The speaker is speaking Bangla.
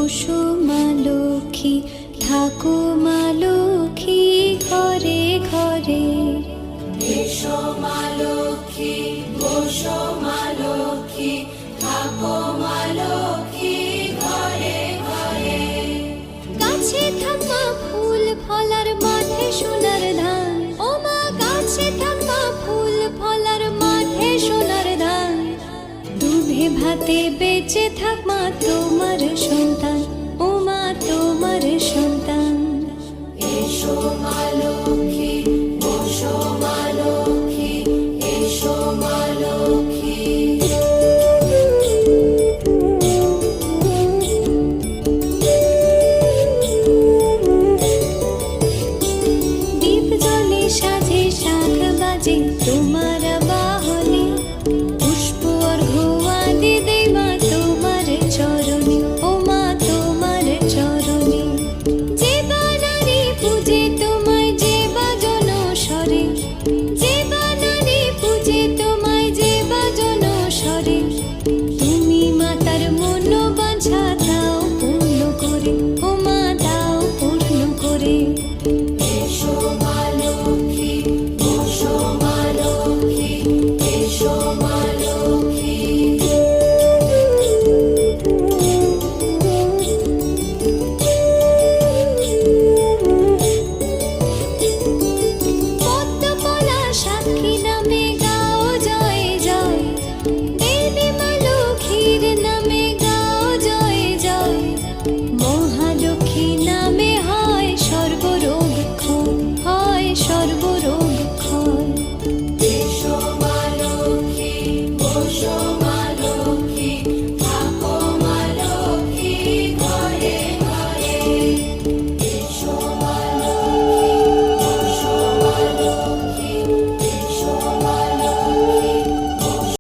বসো মা লক্ষ্মী, থাকো মা লক্ষ্মী ঘরে ঘরে। এসো মা লক্ষ্মী, বসো মা লক্ষ্মী, থাকো মা লক্ষ্মী ঘরে ঘরে। গাছে থাকা ফুল ফলার মাঠে সোনার ধান, ও মা গাছে থাকা ফুল ফলার মাঠে সোনার ধান। দুধে ভাতে বেঁচে থাক মা তোমার সন্তান।